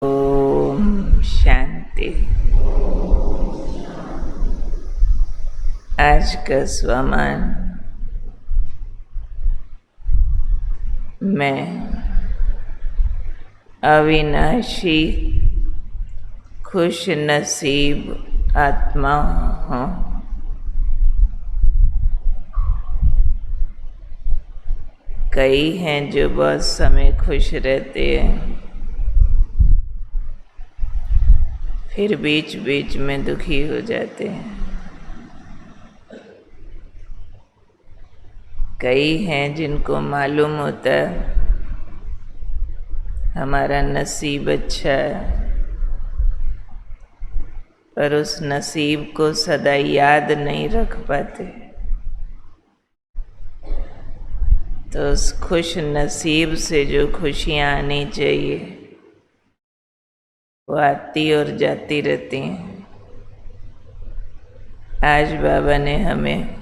ओम शांति। आज का स्वमान मैं अविनाशी खुश नसीब आत्मा हूँ। कई हैं जो बहुत समय खुश रहते हैं, फिर बीच बीच में दुखी हो जाते हैं। कई हैं जिनको मालूम होता है हमारा नसीब अच्छा है, पर उस नसीब को सदा याद नहीं रख पाते। तो उस खुश नसीब से जो खुशियाँ आनी चाहिए वो आती और जाती रहती हैं। आज बाबा ने हमें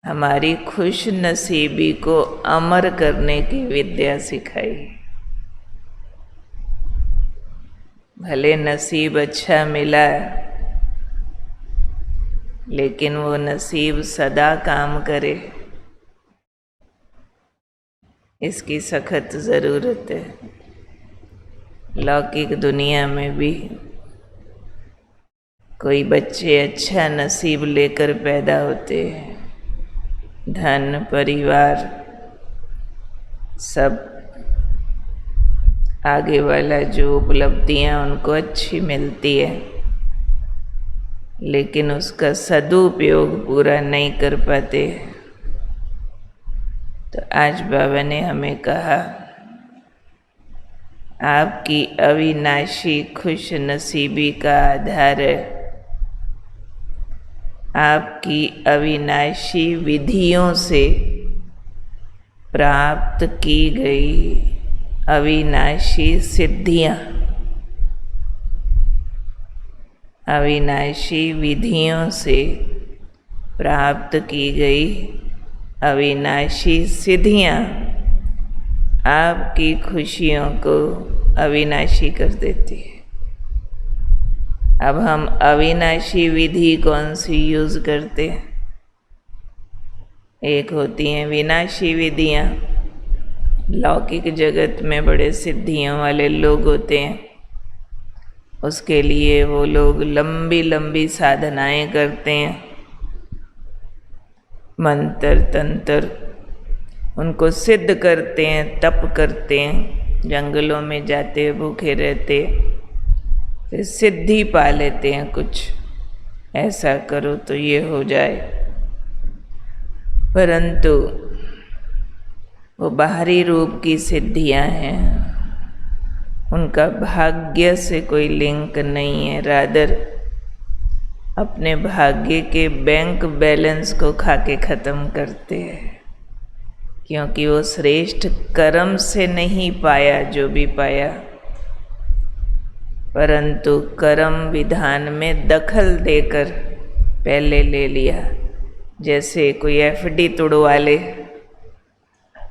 हमारी खुश नसीबी को अमर करने की विद्या सिखाई। भले नसीब अच्छा मिला, लेकिन वो नसीब सदा काम करे, इसकी सख्त ज़रूरत है। लौकिक दुनिया में भी कोई बच्चे अच्छा नसीब लेकर पैदा होते हैं, धन परिवार सब आगे वाला जो उपलब्धियां उनको अच्छी मिलती है, लेकिन उसका सदुपयोग पूरा नहीं कर पाते। तो आज बाबा ने हमें कहा, आपकी अविनाशी खुश नसीबी का आधार है आपकी अविनाशी विधियों से प्राप्त की गई अविनाशी सिद्धियां। अविनाशी विधियों से प्राप्त की गई अविनाशी सिद्धियां आपकी खुशियों को अविनाशी कर देती है। अब हम अविनाशी विधि कौन सी यूज करते हैं? एक होती हैं विनाशी विधियाँ। लौकिक जगत में बड़े सिद्धियों वाले लोग होते हैं, उसके लिए वो लोग लंबी लंबी साधनाएं करते हैं, मंत्र तंत्र उनको सिद्ध करते हैं, तप करते हैं, जंगलों में जाते भूखे रहते, फिर सिद्धि पा लेते हैं, कुछ ऐसा करो तो ये हो जाए। परंतु वो बाहरी रूप की सिद्धियां हैं, उनका भाग्य से कोई लिंक नहीं है। रादर अपने भाग्य के बैंक बैलेंस को खा के ख़त्म करते हैं, क्योंकि वो श्रेष्ठ कर्म से नहीं पाया जो भी पाया, परंतु कर्म विधान में दखल देकर पहले ले लिया। जैसे कोई एफडी तुड़वा ले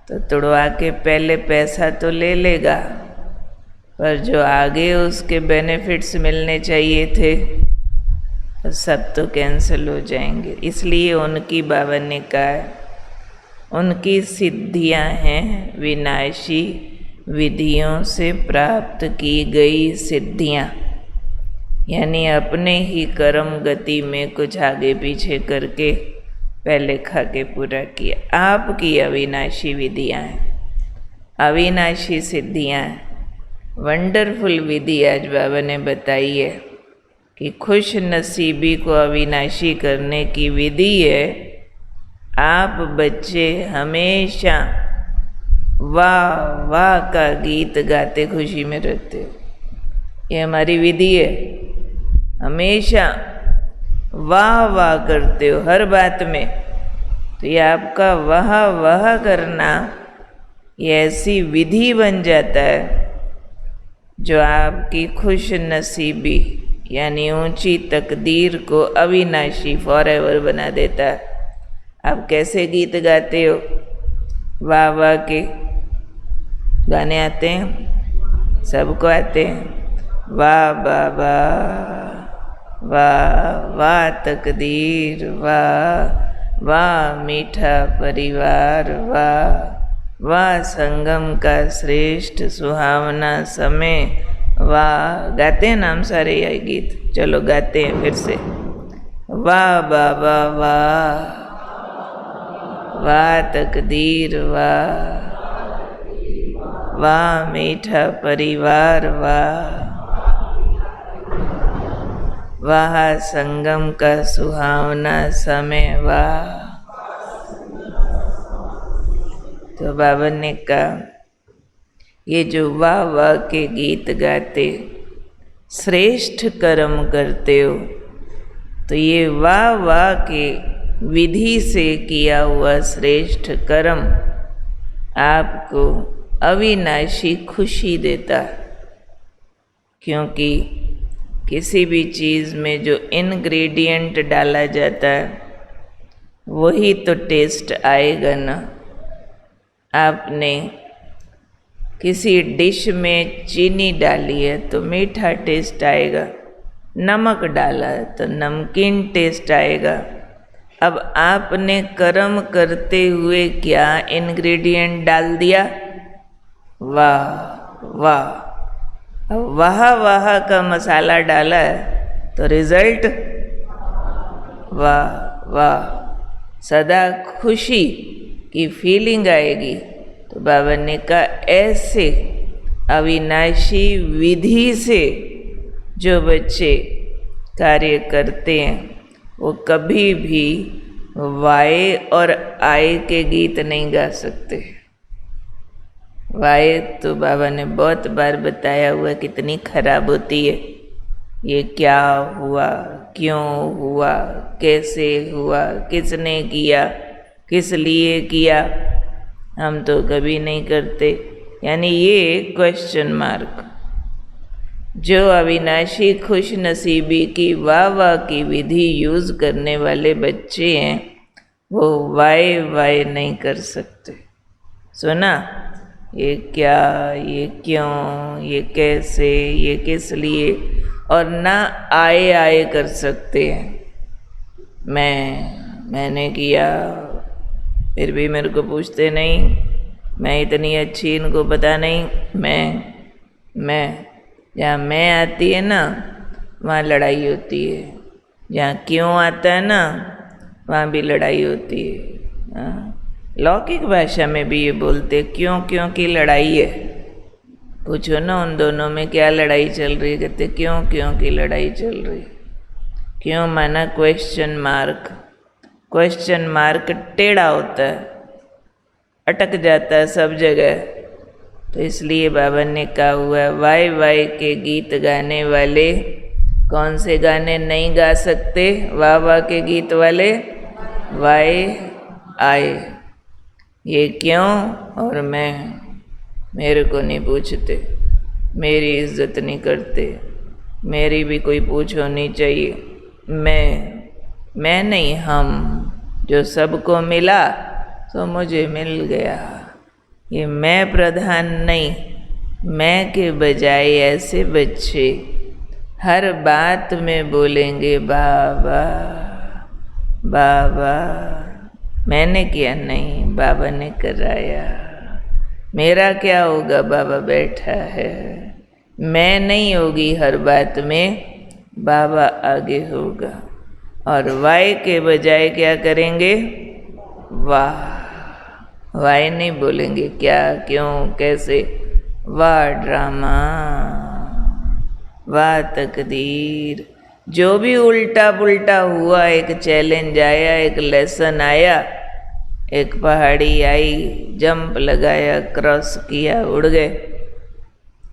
तो तुड़वा के पहले पैसा तो ले लेगा, पर जो आगे उसके बेनिफिट्स मिलने चाहिए थे तो सब तो कैंसिल हो जाएंगे। इसलिए उनकी बाबा ने कहा उनकी सिद्धियां हैं विनाशी विधियों से प्राप्त की गई सिद्धियां, यानी अपने ही कर्म गति में कुछ आगे पीछे करके पहले खा के पूरा किया। आपकी अविनाशी विधियां हैं, अविनाशी सिद्धियां हैं। वंडरफुल विधि आज बाबा ने बताई है कि खुश नसीबी को अविनाशी करने की विधि है। आप बच्चे हमेशा वाह वाह का गीत गाते खुशी में रहते हो, ये हमारी विधि है। हमेशा वाह वाह करते हो हर बात में, तो ये आपका वाह वाह करना ये ऐसी विधि बन जाता है जो आपकी खुश नसीबी यानी ऊंची तकदीर को अविनाशी फॉरएवर बना देता है। आप कैसे गीत गाते हो? वाह वाह के गाने आते हैं, सबको आते हैं। वाह बाबा, वाह वाह तकदीर, वाह वाह मीठा परिवार, वाह वाह संगम का श्रेष्ठ सुहावना समय, वाह। गाते हैं ना हम सारे यही गीत, चलो गाते हैं फिर से। वाह बाबा वाह, वाह तकदीर वाह, वाह मीठा परिवार वाह, वाह संगम का सुहावना समय वाह। तो बाबा ने कहा ये जो वाह वाह के गीत गाते, श्रेष्ठ कर्म करते हो, तो ये वाह वाह के विधि से किया हुआ श्रेष्ठ कर्म आपको अविनाशी खुशी देता है। क्योंकि किसी भी चीज़ में जो इंग्रेडिएंट डाला जाता है वही तो टेस्ट आएगा ना। आपने किसी डिश में चीनी डाली है तो मीठा टेस्ट आएगा, नमक डाला है तो नमकीन टेस्ट आएगा। अब आपने कर्म करते हुए क्या इंग्रेडिएंट डाल दिया? वाह वाह। अब वाह वाह का मसाला डाला है तो रिजल्ट वाह वाह, सदा खुशी की फीलिंग आएगी। तो बाबा ने कहा ऐसे अविनाशी विधि से जो बच्चे कार्य करते हैं वो कभी भी वाय और आय के गीत नहीं गा सकते। वाय तो बाबा ने बहुत बार बताया हुआ कितनी खराब होती है। ये क्या हुआ, क्यों हुआ, कैसे हुआ, किसने किया, किस लिए किया, हम तो कभी नहीं करते। यानी ये क्वेश्चन मार्क। जो अविनाशी खुश नसीबी की वाह वाह की विधि यूज़ करने वाले बच्चे हैं वो वाय वाय नहीं कर सकते। सुना, ये क्या, ये क्यों, ये कैसे, ये किस लिए, और ना आए आए कर सकते हैं। मैंने किया, फिर भी मेरे को पूछते नहीं, मैं इतनी अच्छी, इनको पता नहीं। मैं जहाँ मैं आती है ना वहाँ लड़ाई होती है, जहाँ क्यों आता है ना वहाँ भी लड़ाई होती है। लौकिक भाषा में भी ये बोलते क्यों की लड़ाई है। पूछो ना उन दोनों में क्या लड़ाई चल रही है, कहते क्यों की लड़ाई चल रही। क्यों माना क्वेश्चन मार्क। क्वेश्चन मार्क टेढ़ा होता है, अटक जाता है सब जगह। तो इसलिए बाबा ने कहा हुआ वाय वाय के गीत गाने वाले कौन से गाने नहीं गा सकते? वाह वाह के गीत वाले वाय आए। ये क्यों और मैं, मेरे को नहीं पूछते, मेरी इज्जत नहीं करते, मेरी भी कोई पूछ होनी चाहिए। मैं नहीं, हम, जो सबको मिला तो मुझे मिल गया। ये मैं प्रधान नहीं, मैं के बजाय ऐसे बच्चे हर बात में बोलेंगे बाबा बाबा। मैंने किया नहीं, बाबा ने कराया। मेरा क्या होगा, बाबा बैठा है। मैं नहीं होगी हर बात में, बाबा आगे होगा। और वाय के बजाय क्या करेंगे? वाह। वाय नहीं बोलेंगे क्या, क्यों, कैसे। वाह ड्रामा, वाह तकदीर। जो भी उल्टा पुल्टा हुआ, एक चैलेंज आया, एक लेसन आया, एक पहाड़ी आई, जंप लगाया, क्रॉस किया, उड़ गए,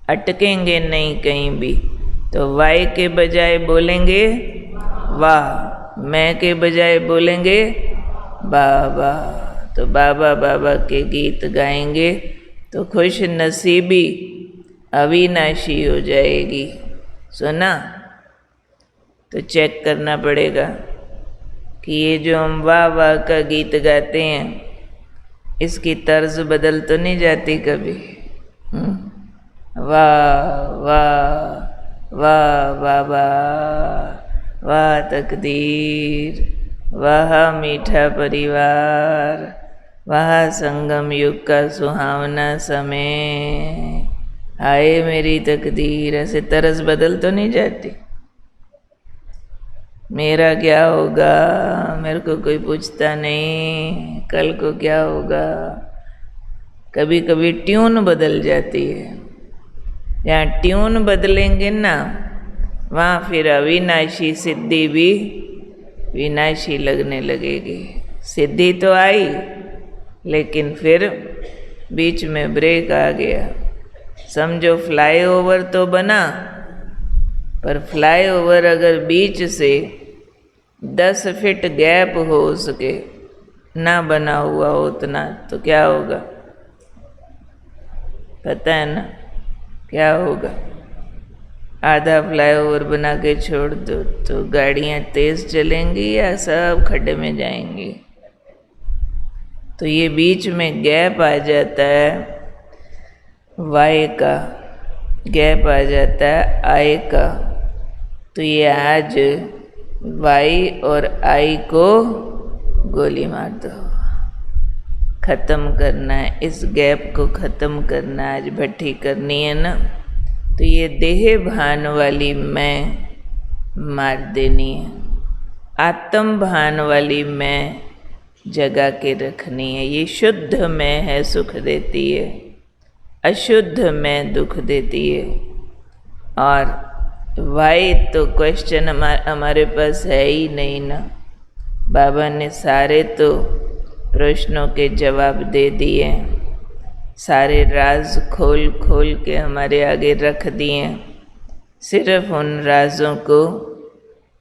अटकेंगे नहीं कहीं भी। तो वाय के बजाय बोलेंगे वाह, मैं के बजाय बोलेंगे बाबा। तो बाबा बाबा के गीत गाएंगे तो खुश नसीबी अविनाशी हो जाएगी। सुना? तो चेक करना पड़ेगा कि ये जो हम वाह वाह का गीत गाते हैं इसकी तर्ज बदल तो नहीं जाती कभी। वाह वाह वाह बाबा, वाह तकदीर, वाह मीठा परिवार, वाह संगम युग का सुहावना समय। हाय मेरी तकदीर। ऐसे तरस बदल तो नहीं जाती? मेरा क्या होगा, मेरे को कोई पूछता नहीं, कल को क्या होगा। कभी कभी ट्यून बदल जाती है। जहाँ ट्यून बदलेंगे ना, वहाँ फिर अविनाशी सिद्धि भी विनाशी लगने लगेगी। सिद्धि तो आई, लेकिन फिर बीच में ब्रेक आ गया। समझो फ्लाईओवर तो बना, पर फ्लाईओवर अगर बीच से 10 फीट गैप हो सके, ना बना हुआ उतना, तो क्या होगा? पता है ना क्या होगा? आधा फ्लाईओवर बना के छोड़ दो तो गाड़ियाँ तेज चलेंगी या सब खड्डे में जाएंगी। तो ये बीच में गैप आ जाता है, वाई का गैप आ जाता है आई का। तो ये आज वाई और आई को गोली मार दो, ख़त्म करना है। इस गैप को ख़त्म करना है, आज भट्टी करनी है ना। तो ये देह भान वाली मैं मार देनी है, आत्म भान वाली मैं जगा के रखनी है। ये शुद्ध मैं है, सुख देती है, अशुद्ध मैं दुख देती है। और वाई तो क्वेश्चन हमारे पास है ही नहीं ना। बाबा ने सारे तो प्रश्नों के जवाब दे दिए, सारे राज खोल खोल के हमारे आगे रख दिए। सिर्फ उन राजों को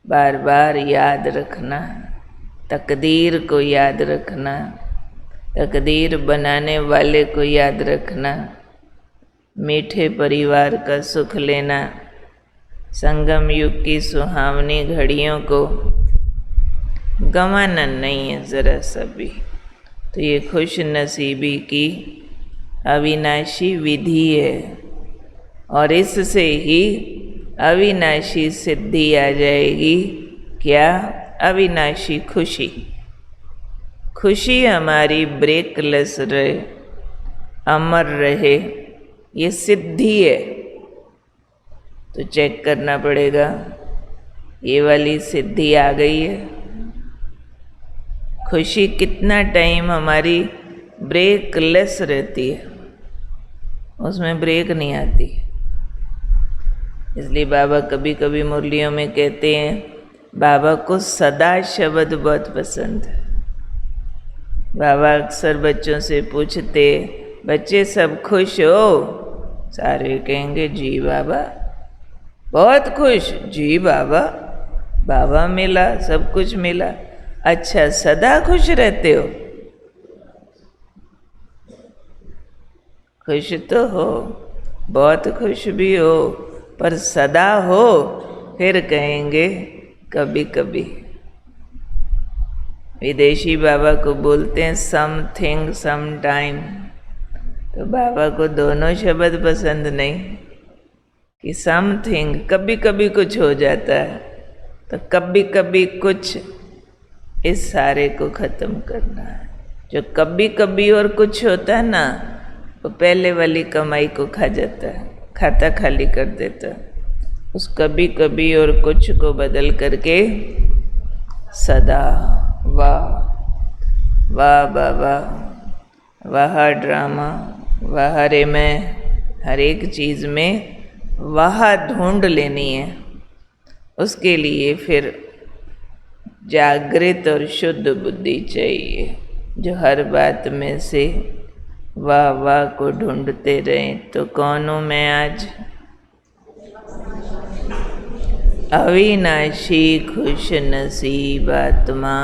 बार बार याद रखना, तकदीर को याद रखना, तकदीर बनाने वाले को याद रखना, मीठे परिवार का सुख लेना, संगम युग की सुहावनी घड़ियों को गंवाना नहीं है ज़रा सा भी। तो ये खुश नसीबी की अविनाशी विधि है, और इससे ही अविनाशी सिद्धि आ जाएगी। क्या? अविनाशी खुशी। खुशी हमारी ब्रेकलेस रहे, अमर रहे, ये सिद्धि है। तो चेक करना पड़ेगा, ये वाली सिद्धि आ गई है। खुशी कितना टाइम हमारी ब्रेकलेस रहती है, उसमें ब्रेक नहीं आती। इसलिए बाबा कभी कभी मुरलियों में कहते हैं, बाबा को सदा शब्द बहुत पसंद है। बाबा अक्सर बच्चों से पूछते, बच्चे सब खुश हो? सारे कहेंगे जी बाबा, बहुत खुश। जी बाबा, बाबा मिला, सब कुछ मिला। अच्छा, सदा खुश रहते हो? खुश तो हो, बहुत खुश भी हो, पर सदा हो? फिर कहेंगे कभी कभी। विदेशी बाबा को बोलते हैं समथिंग सम टाइम। तो बाबा को दोनों शब्द पसंद नहीं, कि समथिंग कभी कभी कुछ हो जाता है, तो कभी कभी कुछ, इस सारे को ख़त्म करना है। जो कभी कभी और कुछ होता है ना, वो पहले वाली कमाई को खा जाता है, खाता खाली कर देता है। उस कभी कभी और कुछ को बदल करके सदा, वाह वाह बाबा, वाह ड्रामा, वाह रे मैं, हर एक चीज़ में वाह ढूंढ लेनी है। उसके लिए फिर जागृत और शुद्ध बुद्धि चाहिए, जो हर बात में से वाह वाह को ढूंढते रहें। तो कौन हूँ मैं आज? अविनाशी खुश नसीब आत्मा।